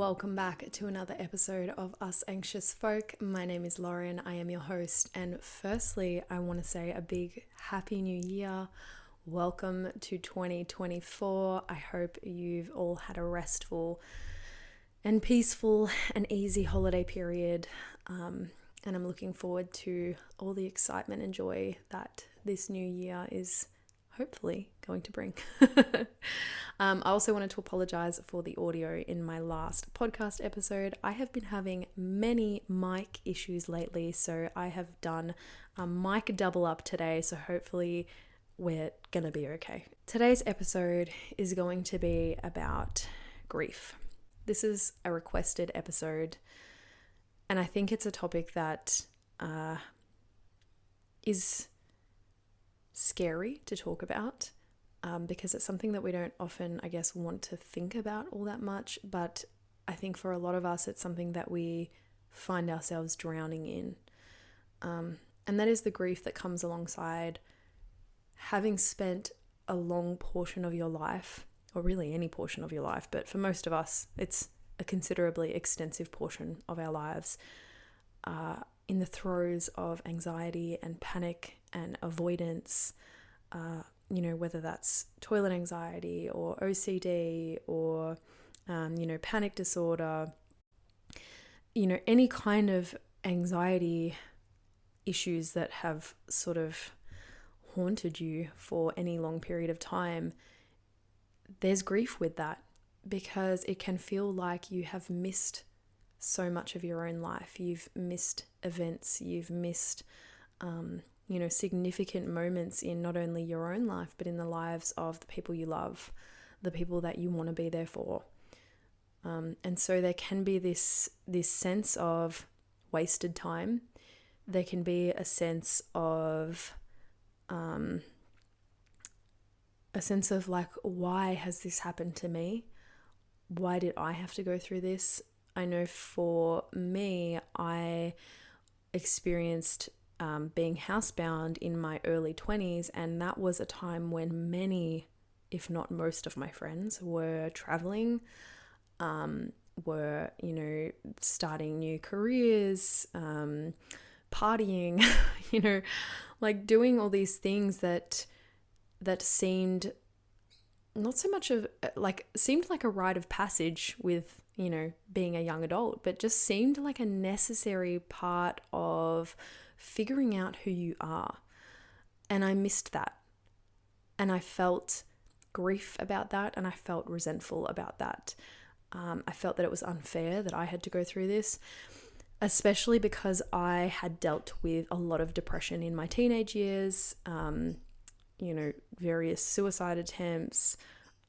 Welcome back to another episode of Us Anxious Folk. My name is Lauren. I am your host. And firstly, I want to say a big happy new year. Welcome to 2024. I hope you've all had a restful and peaceful and easy holiday period. And I'm looking forward to all the excitement and joy that this new year is hopefully going to bring. I also wanted to apologize for the audio in my last podcast episode. I have been having many mic issues lately, so I have done a mic double up today, so hopefully we're gonna be okay. Today's episode is going to be about grief. This is a requested episode, and I think it's a topic that is scary to talk about because it's something that we don't often, want to think about all that much. But I think for a lot of us, it's something that we find ourselves drowning in. And that is the grief that comes alongside having spent a long portion of your life, or really any portion of your life, but for most of us, it's a considerably extensive portion of our lives, in the throes of anxiety and panic and avoidance, whether that's toilet anxiety or OCD or, panic disorder, any kind of anxiety issues that have sort of haunted you for any long period of time. There's grief with that because it can feel like you have missed so much of your own life. You've missed events, you've missed significant moments in not only your own life, but in the lives of the people you love, the people that you want to be there for. And so there can be this sense of wasted time. There can be a sense of like, why has this happened to me? Why did I have to go through this? I know for me, I experienced being housebound in my early 20s, and that was a time when many, if not most of my friends were traveling, were, starting new careers, partying, like doing all these things that seemed not so much of seemed like a rite of passage with, being a young adult, but just seemed like a necessary part of figuring out who you are. And I missed that. And I felt grief about that, and I felt resentful about that. I felt that it was unfair that I had to go through this, especially because I had dealt with a lot of depression in my teenage years, various suicide attempts,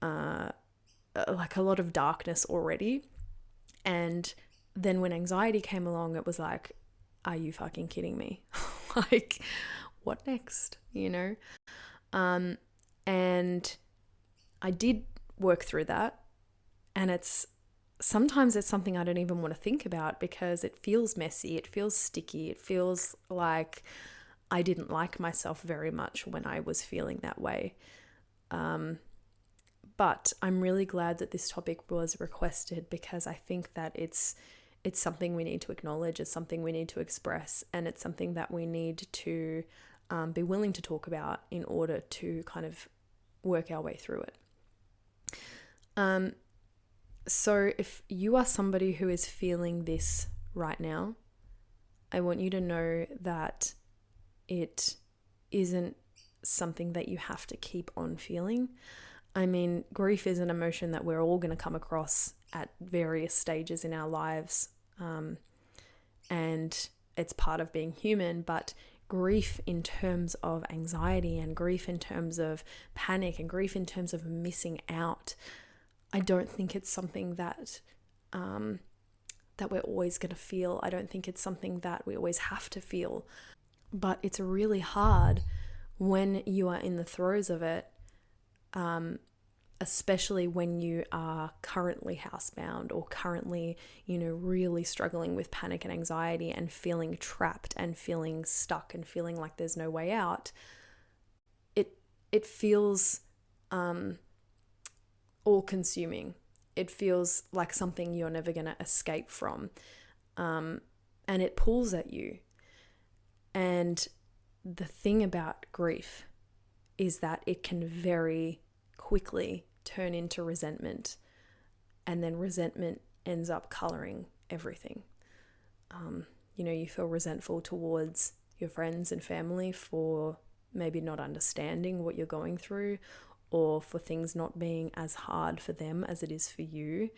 like a lot of darkness already. And then when anxiety came along, it was like, are you fucking kidding me? Like, what next? And I did work through that. And sometimes it's something I don't even want to think about because it feels messy. It feels sticky. It feels like I didn't like myself very much when I was feeling that way. But I'm really glad that this topic was requested because I think that it's something we need to acknowledge, it's something we need to express, and it's something that we need to be willing to talk about in order to kind of work our way through it. So if you are somebody who is feeling this right now, I want you to know that it isn't something that you have to keep on feeling. I mean, grief is an emotion that we're all going to come across at various stages in our lives, and it's part of being human. But grief in terms of anxiety and grief in terms of panic and grief in terms of missing out, I don't think it's something that we're always going to feel. I don't think it's something that we always have to feel. But it's really hard when you are in the throes of it, especially when you are currently housebound or currently, really struggling with panic and anxiety and feeling trapped and feeling stuck and feeling like there's no way out. It feels all-consuming. it feels like something you're never going to escape from. And it pulls at you. And the thing about grief is that it can very quickly turn into resentment. And then resentment ends up coloring everything. You feel resentful towards your friends and family for maybe not understanding what you're going through, or for things not being as hard for them as it is for you.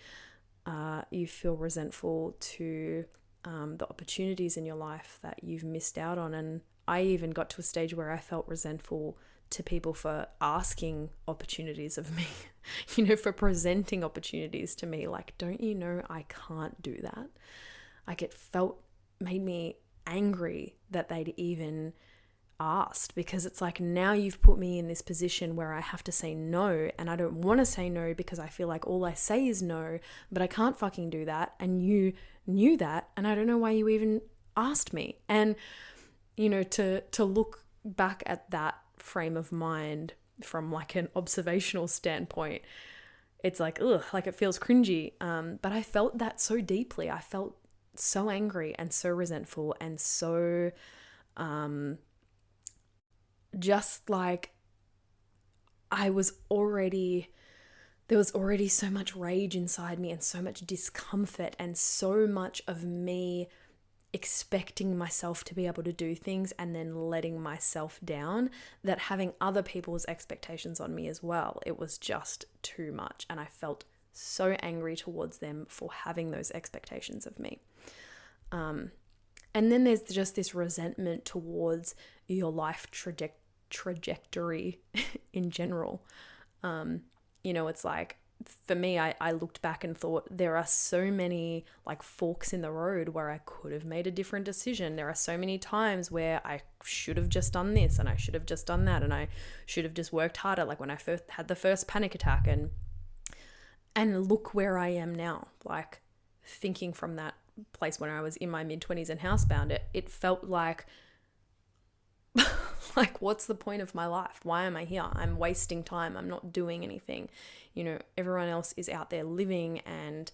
You feel resentful to the opportunities in your life that you've missed out on. And I even got to a stage where I felt resentful to people for asking opportunities of me, for presenting opportunities to me. Like, don't you know I can't do that? Like, it made me angry that they'd even asked, because it's like, now you've put me in this position where I have to say no, and I don't want to say no because I feel like all I say is no, but I can't fucking do that, and you knew that, and I don't know why you even asked me. And to look back at that frame of mind from like an observational standpoint, it's like, ugh, like it feels cringy. But I felt that so deeply. I felt so angry and so resentful and so just like there was already so much rage inside me and so much discomfort and so much of me expecting myself to be able to do things and then letting myself down, that having other people's expectations on me as well, it was just too much. And I felt so angry towards them for having those expectations of me. And then there's just this resentment towards your life trajectory in general. It's like, for me, I looked back and thought, there are so many like forks in the road where I could have made a different decision. There are so many times where I should have just done this and I should have just done that, and I should have just worked harder, like when I first had the first panic attack, and look where I am now. Like, thinking from that place when I was in my mid-20s and housebound, it felt like like, what's the point of my life? Why am I here? I'm wasting time. I'm not doing anything. Everyone else is out there living and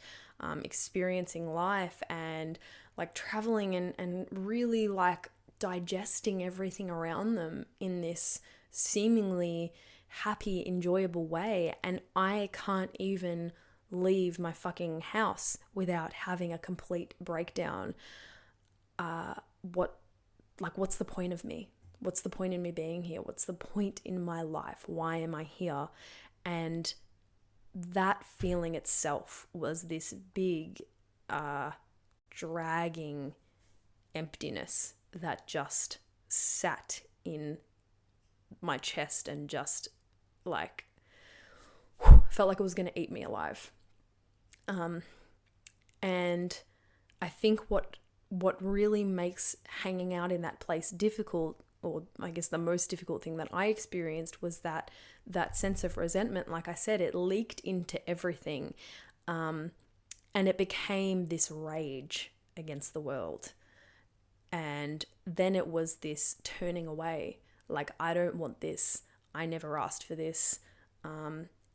experiencing life and like traveling and really like digesting everything around them in this seemingly happy, enjoyable way. And I can't even leave my fucking house without having a complete breakdown. What's the point of me? What's the point in me being here? What's the point in my life? Why am I here? And that feeling itself was this big, dragging emptiness that just sat in my chest and just like felt like it was going to eat me alive. And I think what really makes hanging out in that place difficult, or I guess the most difficult thing that I experienced, was that sense of resentment. Like I said, it leaked into everything. And it became this rage against the world. And then it was this turning away. Like, I don't want this. I never asked for this.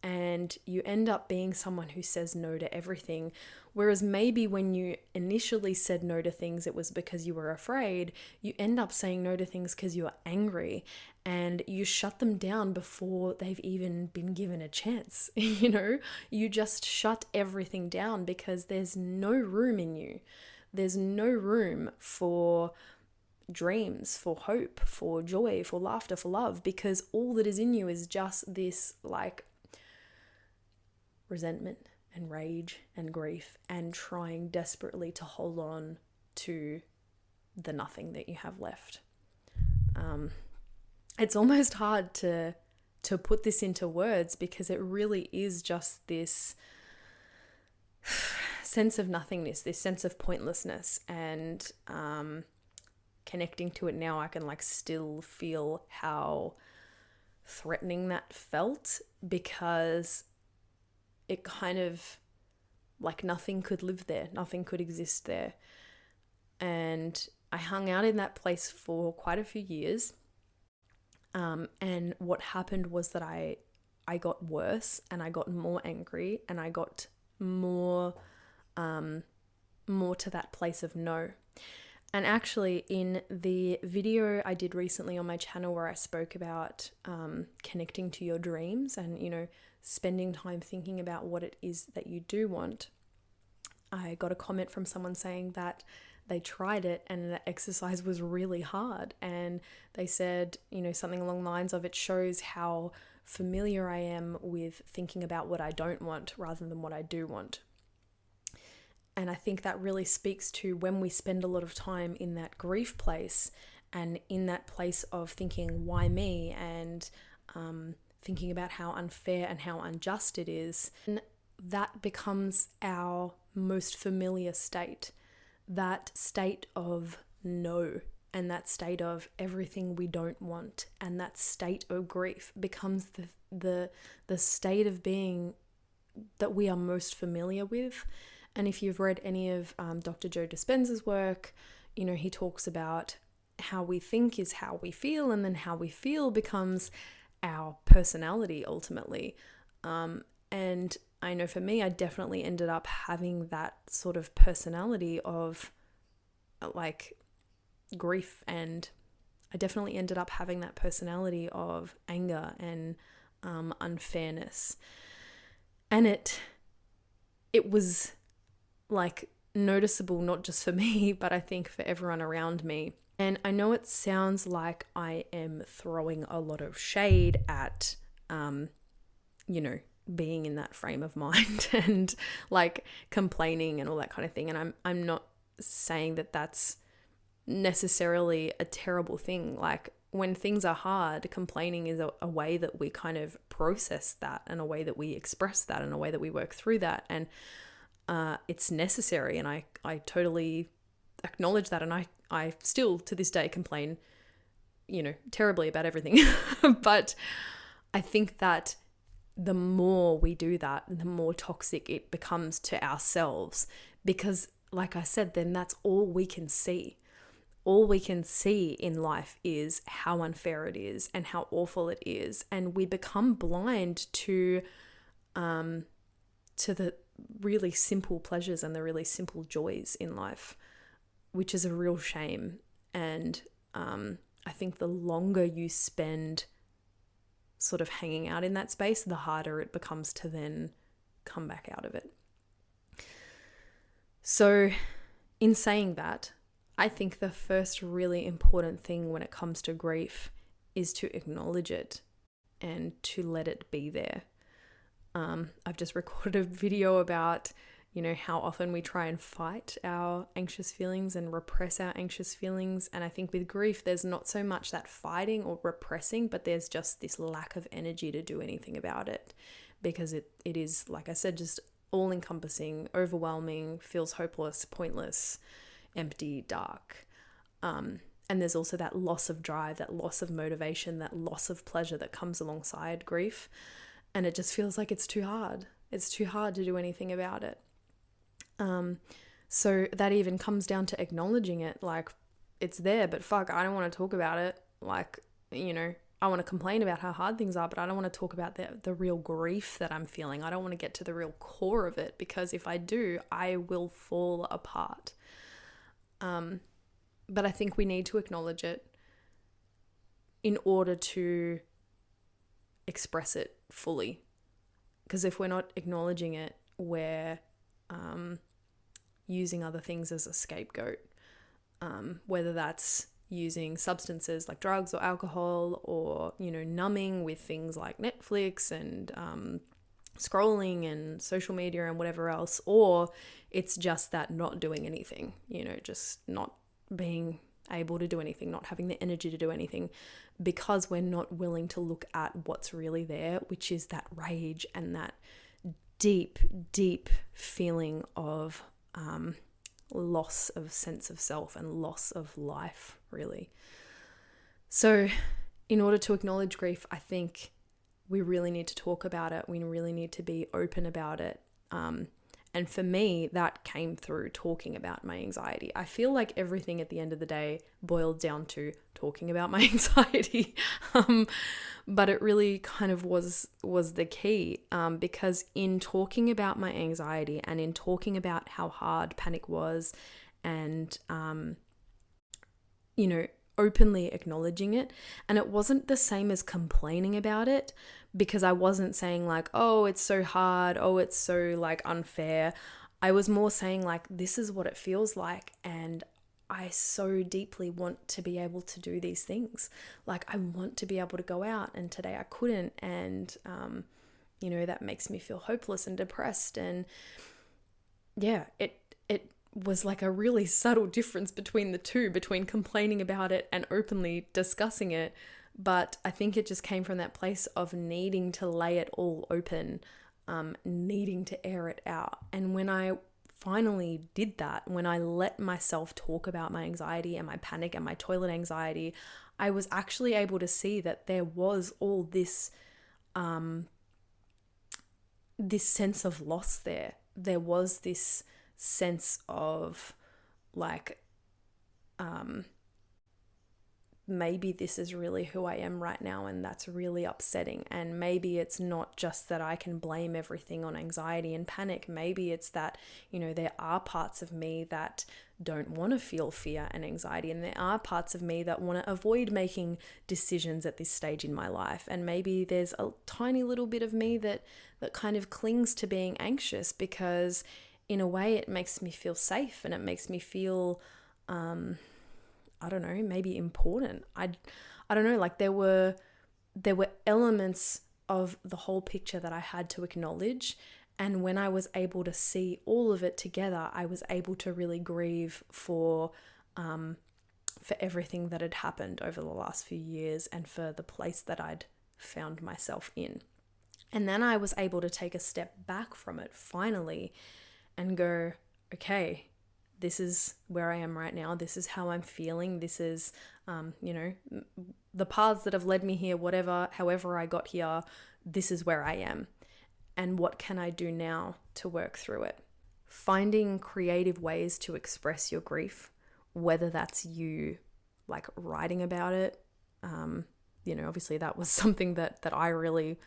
And you end up being someone who says no to everything. Whereas maybe when you initially said no to things, it was because you were afraid. You end up saying no to things because you are angry, and you shut them down before they've even been given a chance. You just shut everything down because there's no room in you. There's no room for dreams, for hope, for joy, for laughter, for love, because all that is in you is just this like resentment and rage and grief, and trying desperately to hold on to the nothing that you have left. It's almost hard to put this into words, because it really is just this sense of nothingness, this sense of pointlessness, and connecting to it now, I can like still feel how threatening that felt, because it kind of like nothing could live there, nothing could exist there. And I hung out in that place for quite a few years. And what happened was that I got worse, and I got more angry, and I got more to that place of no. And actually, in the video I did recently on my channel where I spoke about connecting to your dreams and, spending time thinking about what it is that you do want, I got a comment from someone saying that they tried it and the exercise was really hard. And they said, something along the lines of, it shows how familiar I am with thinking about what I don't want rather than what I do want. And I think that really speaks to when we spend a lot of time in that grief place and in that place of thinking, why me? And thinking about how unfair and how unjust it is. And that becomes our most familiar state, that state of no, and that state of everything we don't want, and that state of grief becomes the state of being that we are most familiar with. And if you've read any of Dr. Joe Dispenza's work, he talks about how we think is how we feel, and then how we feel becomes our personality ultimately. And I know for me, I definitely ended up having that sort of personality of like grief, and I definitely ended up having that personality of anger and unfairness. And it was like noticeable, not just for me, but I think for everyone around me. And I know it sounds like I am throwing a lot of shade at, being in that frame of mind and like complaining and all that kind of thing. And I'm not saying that that's necessarily a terrible thing. Like when things are hard, complaining is a way that we kind of process that, and a way that we express that, and a way that we work through that. And it's necessary, and I totally acknowledge that. And I still to this day complain, terribly about everything. But I think that the more we do that, the more toxic it becomes to ourselves, because like I said, then that's all we can see. All we can see in life is how unfair it is and how awful it is. And we become blind to the really simple pleasures and the really simple joys in life, which is a real shame. And I think the longer you spend sort of hanging out in that space, the harder it becomes to then come back out of it. So in saying that, I think the first really important thing when it comes to grief is to acknowledge it and to let it be there. I've just recorded a video about, how often we try and fight our anxious feelings and repress our anxious feelings. And I think with grief, there's not so much that fighting or repressing, but there's just this lack of energy to do anything about it, because it is, like I said, just all-encompassing, overwhelming, feels hopeless, pointless, empty, dark. And there's also that loss of drive, that loss of motivation, that loss of pleasure that comes alongside grief. And it just feels like it's too hard. It's too hard to do anything about it. So that even comes down to acknowledging it. Like, it's there, but fuck, I don't want to talk about it. Like, I want to complain about how hard things are, but I don't want to talk about the real grief that I'm feeling. I don't want to get to the real core of it, because if I do, I will fall apart. But I think we need to acknowledge it in order to express it fully. Because if we're not acknowledging it, we're using other things as a scapegoat, whether that's using substances like drugs or alcohol, or, numbing with things like Netflix and scrolling and social media and whatever else, or it's just that not doing anything, just not being able to do anything, not having the energy to do anything, because we're not willing to look at what's really there, which is that rage and that deep, deep feeling of loss of sense of self and loss of life, really. So in order to acknowledge grief, I think we really need to talk about it. We really need to be open about it. And for me, that came through talking about my anxiety. I feel like everything at the end of the day boiled down to talking about my anxiety. But it really kind of was the key, because in talking about my anxiety and in talking about how hard panic was, and openly acknowledging it. And it wasn't the same as complaining about it, because I wasn't saying like, oh, it's so hard, oh, it's so like unfair. I was more saying like, this is what it feels like, and I so deeply want to be able to do these things. Like, I want to be able to go out, and today I couldn't, and that makes me feel hopeless and depressed. And yeah, it was like a really subtle difference between the two, between complaining about it and openly discussing it. But I think it just came from that place of needing to lay it all open, needing to air it out. And when I finally did that, when I let myself talk about my anxiety and my panic and my toilet anxiety, I was actually able to see that there was all this this sense of loss there. There was this sense of like, maybe this is really who I am right now, and that's really upsetting. And maybe it's not just that I can blame everything on anxiety and panic. Maybe it's that, there are parts of me that don't want to feel fear and anxiety, and there are parts of me that want to avoid making decisions at this stage in my life. And maybe there's a tiny little bit of me that kind of clings to being anxious, because in a way it makes me feel safe, and it makes me feel I don't know, maybe important. I don't know, like there were elements of the whole picture that I had to acknowledge. And when I was able to see all of it together, I was able to really grieve for everything that had happened over the last few years, and for the place that I'd found myself in. And then I was able to take a step back from it finally and go, okay, this is where I am right now. This is how I'm feeling. This is, the paths that have led me here, however I got here, this is where I am. And what can I do now to work through it? Finding creative ways to express your grief, whether that's you like writing about it. Obviously that was something that I really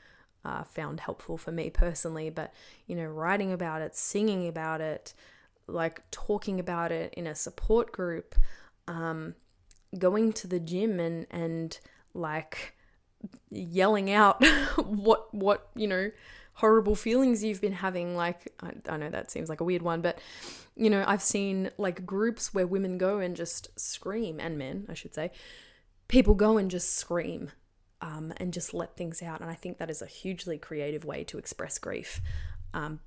found helpful for me personally, but, writing about it, singing about it, like talking about it in a support group, going to the gym and like yelling out what horrible feelings you've been having. Like, I know that seems like a weird one, but I've seen like groups where women go and just scream, and men, I should say, people go and just scream and just let things out. And I think that is a hugely creative way to express grief.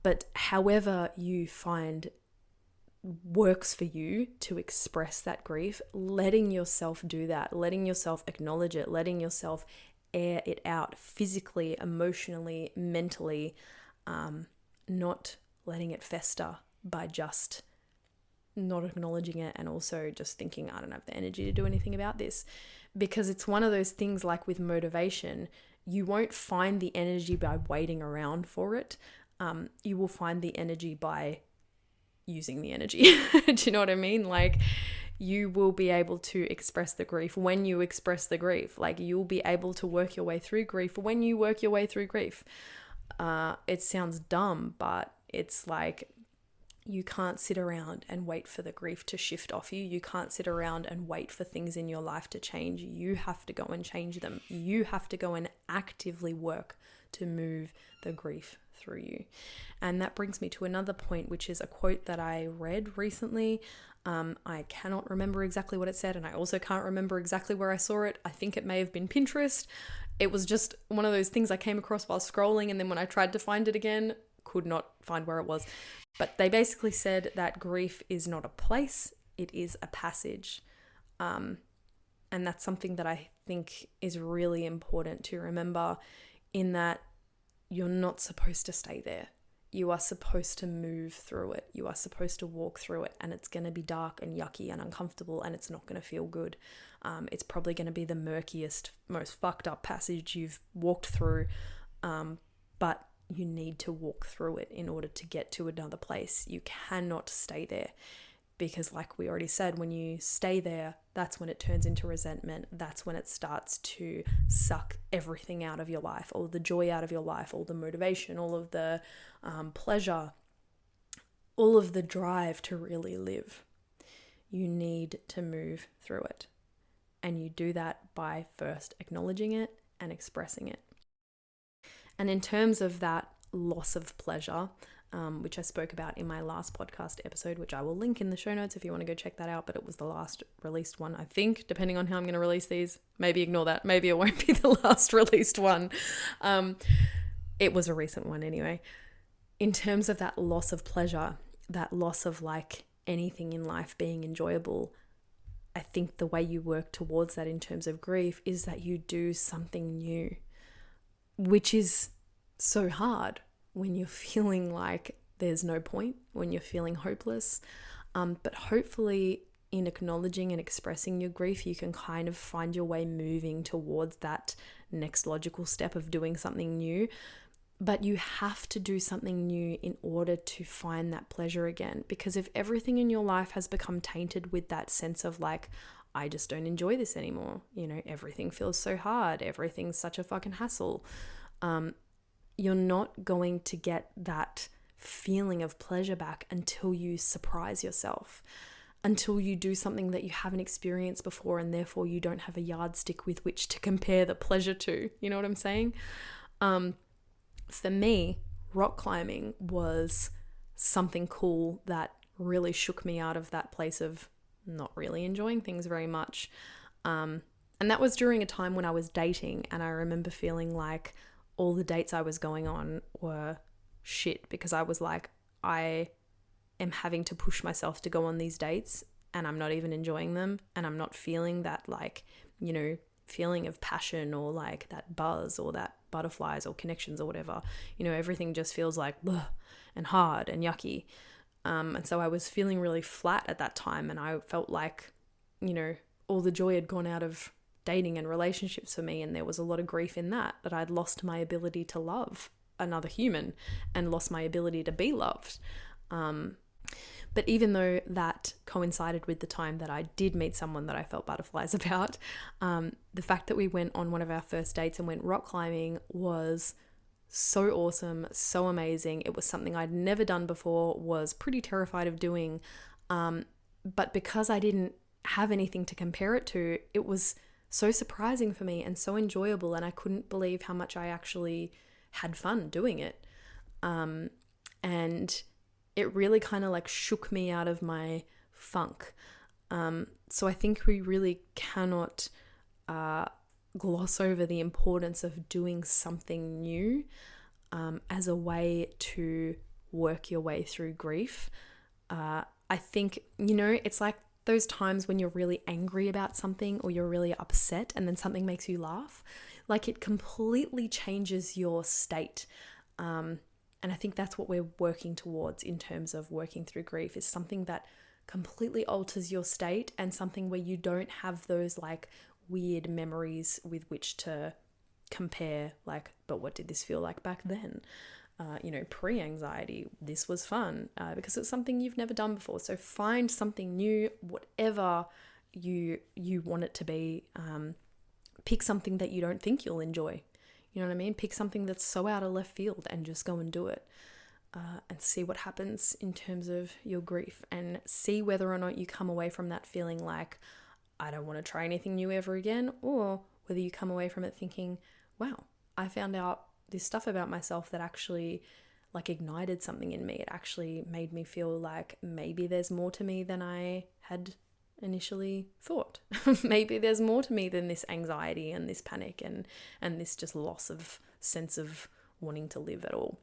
But however you find works for you to express that grief, letting yourself do that, letting yourself acknowledge it, letting yourself air it out physically, emotionally, mentally, not letting it fester by just not acknowledging it, and also just thinking, I don't have the energy to do anything about this. Because it's one of those things, like with motivation, you won't find the energy by waiting around for it. You will find the energy by using the energy. Do you know what I mean? Like, you will be able to express the grief when you express the grief. Like, you'll be able to work your way through grief when you work your way through grief. It sounds dumb, but it's like, you can't sit around and wait for the grief to shift off you. You can't sit around and wait for things in your life to change. You have to go and change them. You have to go and actively work to move the grief through you. And that brings me to another point, which is a quote that I read recently. I cannot remember exactly what it said, and I also can't remember exactly where I saw it. I think it may have been Pinterest. It was just one of those things I came across while scrolling, and then when I tried to find it again, could not find where it was. But they basically said that grief is not a place, it is a passage. And that's something that I think is really important to remember, in that you're not supposed to stay there. You are supposed to move through it. You are supposed to walk through it, and it's going to be dark and yucky and uncomfortable, and it's not going to feel good. It's probably going to be the murkiest, most fucked up passage you've walked through, but you need to walk through it in order to get to another place. You cannot stay there. Because like we already said, when you stay there, that's when it turns into resentment. That's when it starts to suck everything out of your life, all the joy out of your life, all the motivation, all of the pleasure, all of the drive to really live. You need to move through it. And you do that by first acknowledging it and expressing it. And in terms of that loss of pleasure, which I spoke about in my last podcast episode, which I will link in the show notes if you want to go check that out, but it was the last released one, I think, depending on how I'm going to release these. Maybe ignore that. Maybe it won't be the last released one. It was a recent one anyway. In terms of that loss of pleasure, that loss of like anything in life being enjoyable, I think the way you work towards that in terms of grief is that you do something new, which is so hard when you're feeling like there's no point, when you're feeling hopeless. But hopefully in acknowledging and expressing your grief, you can kind of find your way moving towards that next logical step of doing something new. But you have to do something new in order to find that pleasure again. Because if everything in your life has become tainted with that sense of like, I just don't enjoy this anymore, everything feels so hard, everything's such a fucking hassle, you're not going to get that feeling of pleasure back until you surprise yourself, until you do something that you haven't experienced before, and therefore you don't have a yardstick with which to compare the pleasure to. You know what I'm saying? For me, rock climbing was something cool that really shook me out of that place of not really enjoying things very much. And that was during a time when I was dating, and I remember feeling like all the dates I was going on were shit because I was like, I am having to push myself to go on these dates and I'm not even enjoying them, and I'm not feeling that like, feeling of passion or like that buzz or that butterflies or connections or whatever. Everything just feels like bleh and hard and yucky. And so I was feeling really flat at that time, and I felt like, all the joy had gone out of dating and relationships for me, and there was a lot of grief in that I'd lost my ability to love another human and lost my ability to be loved. But even though that coincided with the time that I did meet someone that I felt butterflies about, the fact that we went on one of our first dates and went rock climbing was so awesome, so amazing. It was something I'd never done before, was pretty terrified of doing. But because I didn't have anything to compare it to, it was so surprising for me and so enjoyable, and I couldn't believe how much I actually had fun doing it. And it really kind of like shook me out of my funk. So I think we really cannot gloss over the importance of doing something new as a way to work your way through grief. I think, it's like those times when you're really angry about something or you're really upset and then something makes you laugh. Like it completely changes your state. And I think that's what we're working towards in terms of working through grief, is something that completely alters your state and something where you don't have those like weird memories with which to compare, like, but what did this feel like back then? Pre-anxiety, this was fun, because it's something you've never done before. So find something new, whatever you want it to be. Pick something that you don't think you'll enjoy. You know what I mean? Pick something that's so out of left field and just go and do it, and see what happens in terms of your grief, and see whether or not you come away from that feeling like, I don't want to try anything new ever again, or whether you come away from it thinking, wow, I found out this stuff about myself that actually like ignited something in me. It actually made me feel like maybe there's more to me than I had initially thought. Maybe there's more to me than this anxiety and this panic and this just loss of sense of wanting to live at all.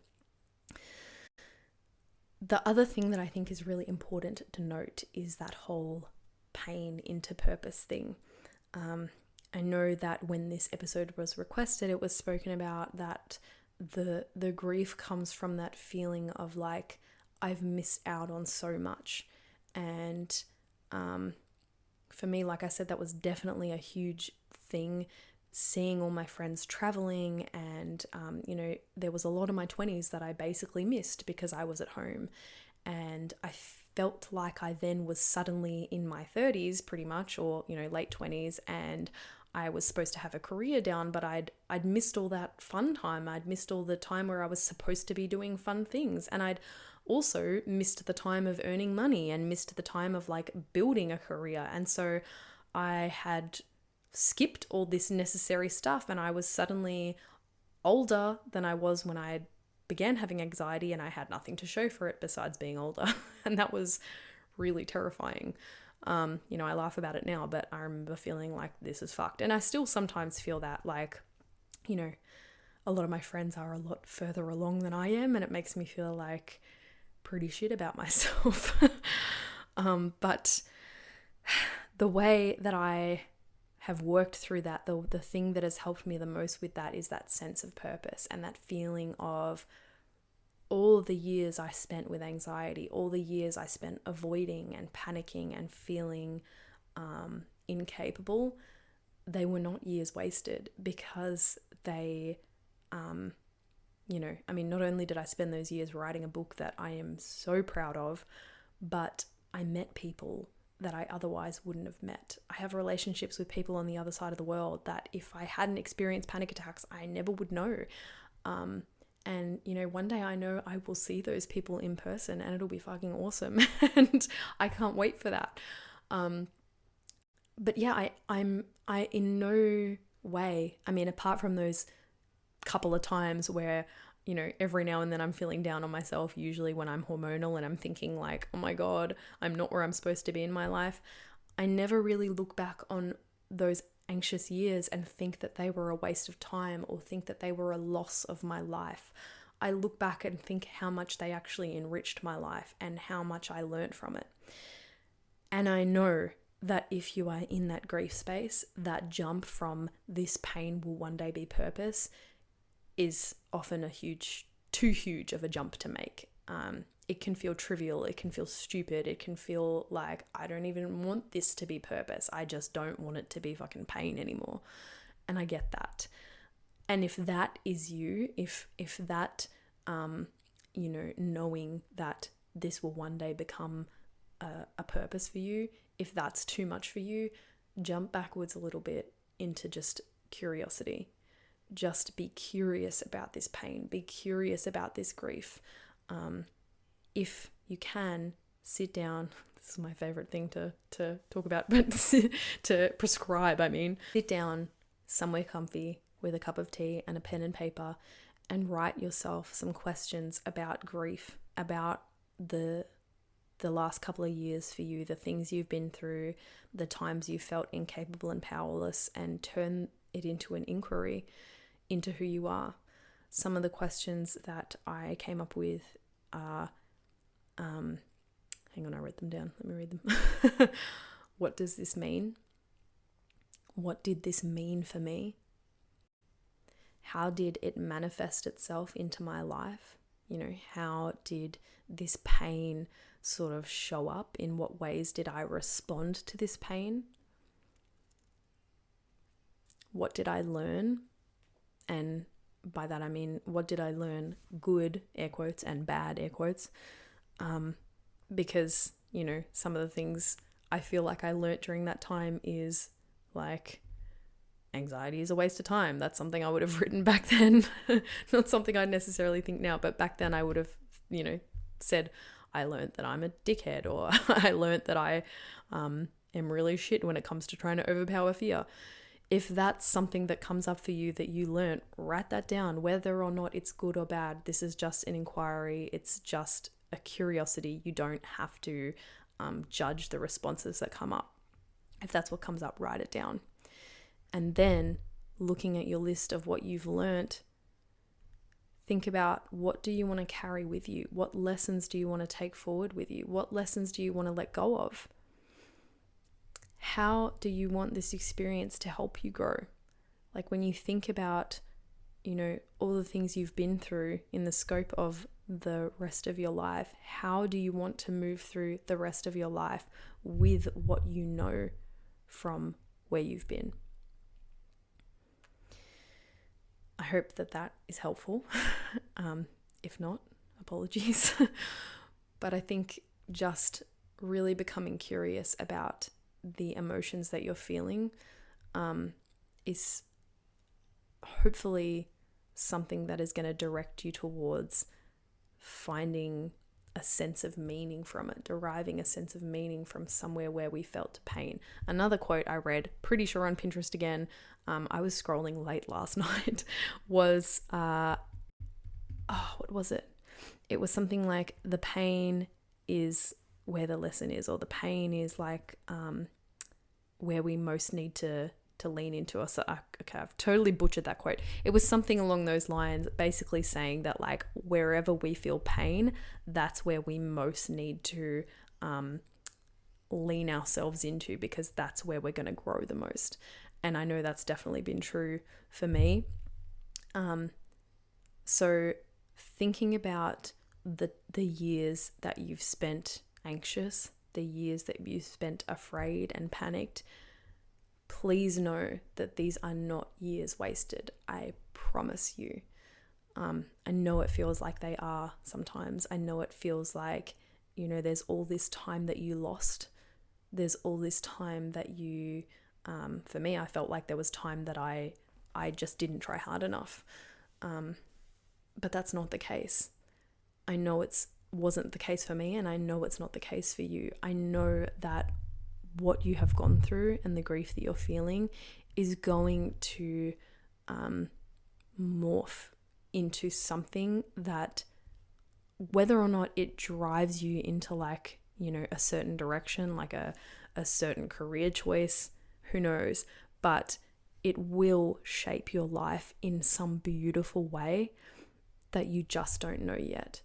The other thing that I think is really important to note is that whole pain into purpose thing. I know that when this episode was requested, it was spoken about that the grief comes from that feeling of like, I've missed out on so much. And for me, like I said, that was definitely a huge thing, seeing all my friends traveling, and there was a lot of my 20s that I basically missed because I was at home, and I felt like I then was suddenly in my 30s pretty much, or, late 20s, and I was supposed to have a career down, but I'd missed all that fun time. I'd missed all the time where I was supposed to be doing fun things. And I'd also missed the time of earning money and missed the time of like building a career. And so I had skipped all this necessary stuff, and I was suddenly older than I was when I began having anxiety, and I had nothing to show for it besides being older. And that was really terrifying. I laugh about it now, but I remember feeling like this is fucked. And I still sometimes feel that, like, a lot of my friends are a lot further along than I am, and it makes me feel like pretty shit about myself. But the way that I have worked through that, the thing that has helped me the most with that is that sense of purpose and that feeling of all of the years I spent with anxiety, all the years I spent avoiding and panicking and feeling incapable. They were not years wasted, because they, not only did I spend those years writing a book that I am so proud of, but I met people that I otherwise wouldn't have met. I have relationships with people on the other side of the world that if I hadn't experienced panic attacks, I never would know. And, one day I know I will see those people in person, and it'll be fucking awesome. And I can't wait for that. But yeah, I in no way, apart from those couple of times where, every now and then I'm feeling down on myself, usually when I'm hormonal and I'm thinking like, oh my God, I'm not where I'm supposed to be in my life. I never really look back on those anxious years and think that they were a waste of time or think that they were a loss of my life. I look back and think how much they actually enriched my life and how much I learned from it. And I know that if you are in that grief space, that jump from this pain will one day be purpose is often too huge of a jump to make. It can feel trivial, it can feel stupid, it can feel like I don't even want this to be purpose. I just don't want it to be fucking pain anymore. And I get that. And if that is you, if that, knowing that this will one day become a purpose for you, if that's too much for you, jump backwards a little bit into just curiosity. Just be curious about this pain, be curious about this grief. If you can, sit down. This is my favorite thing to talk about, but to prescribe, sit down somewhere comfy with a cup of tea and a pen and paper and write yourself some questions about grief, about the last couple of years for you, the things you've been through, the times you felt incapable and powerless, and turn it into an inquiry into who you are. Some of the questions that I came up with are, hang on, I wrote them down. Let me read them. What does this mean? What did this mean for me? How did it manifest itself into my life? How did this pain sort of show up? In what ways did I respond to this pain? What did I learn? And by that I mean, what did I learn? Good, air quotes, and bad, air quotes. Because, some of the things I feel like I learnt during that time is like, anxiety is a waste of time. That's something I would have written back then. Not something I necessarily think now, but back then I would have, said, I learnt that I'm a dickhead, or I learnt that I am really shit when it comes to trying to overpower fear. If that's something that comes up for you that you learnt, write that down. Whether or not it's good or bad, this is just an inquiry. It's just a curiosity. You don't have to judge the responses that come up. If that's what comes up, write it down. And then, looking at your list of what you've learnt, think about, what do you want to carry with you? What lessons do you want to take forward with you? What lessons do you want to let go of? How do you want this experience to help you grow? Like when you think about, all the things you've been through in the scope of the rest of your life, how do you want to move through the rest of your life with what you know from where you've been? I hope that is helpful. If not, apologies. But I think just really becoming curious about the emotions that you're feeling is hopefully something that is going to direct you towards finding a sense of meaning from it, deriving a sense of meaning from somewhere where we felt pain. Another quote I read, pretty sure on Pinterest again, I was scrolling late last night, was, what was it? It was something like, the pain is where the lesson is, or the pain is like where we most need to lean into us. Okay, I've totally butchered that quote. It was something along those lines, basically saying that like wherever we feel pain, that's where we most need to lean ourselves into, because that's where we're going to grow the most. And I know that's definitely been true for me. So thinking about the years that you've spent anxious, the years that you've spent afraid and panicked, please know that these are not years wasted. I promise you. I know it feels like they are sometimes. I know it feels like, there's all this time that you lost. There's all this time that you, for me, I felt like there was time that I just didn't try hard enough. But that's not the case. I know it wasn't the case for me, and I know it's not the case for you. I know that what you have gone through and the grief that you're feeling is going to morph into something that, whether or not it drives you into like, a certain direction, like a certain career choice, who knows, but it will shape your life in some beautiful way that you just don't know yet.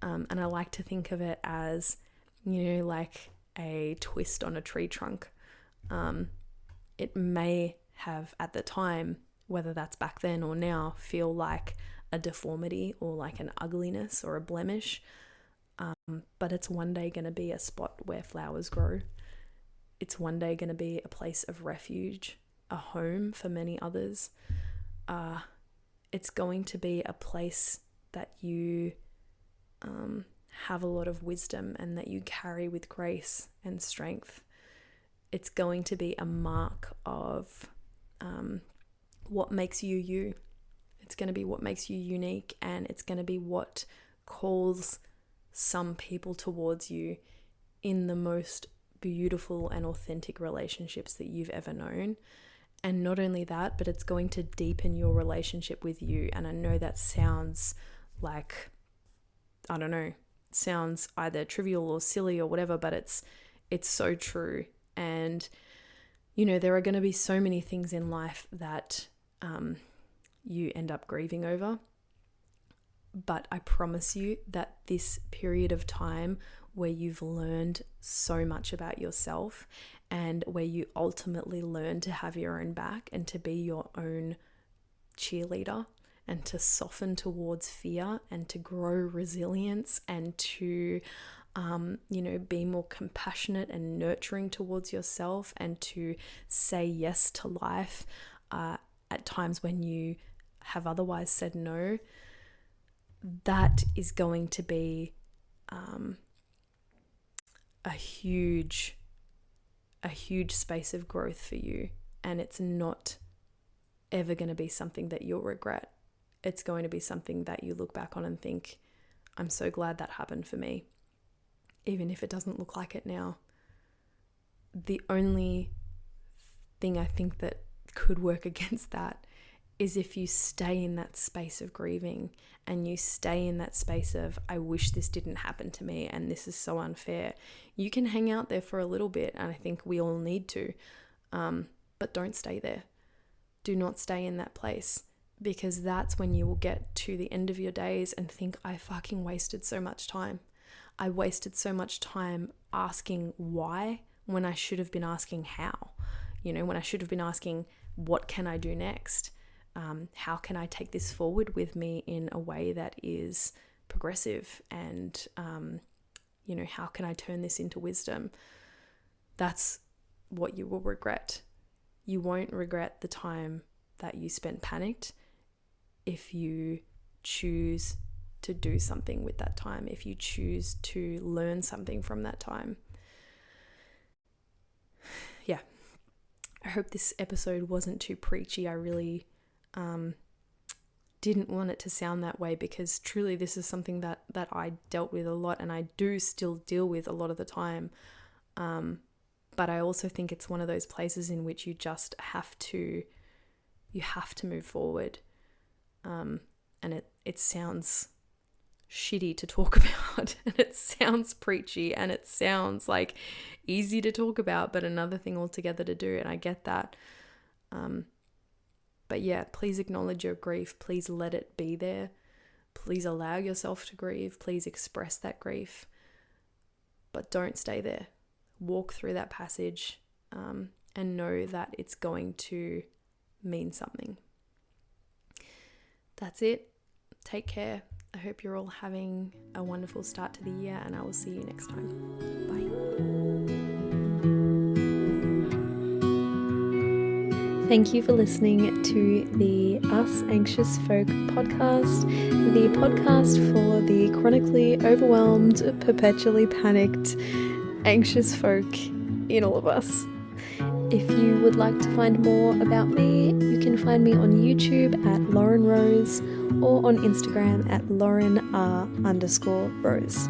And I like to think of it as, like a twist on a tree trunk. It may have at the time, whether that's back then or now, feel like a deformity or like an ugliness or a blemish. But it's one day going to be a spot where flowers grow. It's one day going to be a place of refuge, a home for many others. It's going to be a place that you have a lot of wisdom and that you carry with grace and strength. It's going to be a mark of what makes you you. It's going to be what makes you unique, and it's going to be what calls some people towards you in the most beautiful and authentic relationships that you've ever known. And not only that, but it's going to deepen your relationship with you. And I know that sounds like, I don't know, sounds either trivial or silly or whatever, but it's so true. And there are going to be so many things in life that you end up grieving over, but I promise you that this period of time where you've learned so much about yourself, and where you ultimately learn to have your own back and to be your own cheerleader, and to soften towards fear, and to grow resilience, and to be more compassionate and nurturing towards yourself, and to say yes to life at times when you have otherwise said no. That is going to be a huge space of growth for you, and it's not ever going to be something that you'll regret. It's going to be something that you look back on and think, I'm so glad that happened for me, even if it doesn't look like it now. The only thing I think that could work against that is if you stay in that space of grieving, and you stay in that space of, I wish this didn't happen to me and this is so unfair. You can hang out there for a little bit, and I think we all need to, but don't stay there. Do not stay in that place, because that's when you will get to the end of your days and think, I fucking wasted so much time. I wasted so much time asking why, when I should have been asking how. When I should have been asking, what can I do next? How can I take this forward with me in a way that is progressive? And, how can I turn this into wisdom? That's what you will regret. You won't regret the time that you spent panicked if you choose to do something with that time, if you choose to learn something from that time. Yeah, I hope this episode wasn't too preachy. I really didn't want it to sound that way, because truly this is something that I dealt with a lot, and I do still deal with a lot of the time. But I also think it's one of those places in which you just have to move forward. And it sounds shitty to talk about, and it sounds preachy, and it sounds like easy to talk about, but another thing altogether to do, and I get that. But yeah, please acknowledge your grief. Please let it be there. Please allow yourself to grieve. Please express that grief. But don't stay there. Walk through that passage, and know that it's going to mean something. That's it. Take care. I hope you're all having a wonderful start to the year, and I will see you next time. Bye. Thank you for listening to the Us Anxious Folk podcast, the podcast for the chronically overwhelmed, perpetually panicked, anxious folk in all of us. If you would like to find more about me, you can find me on YouTube at Lauren Rose, or on Instagram at Lauren R_Rose.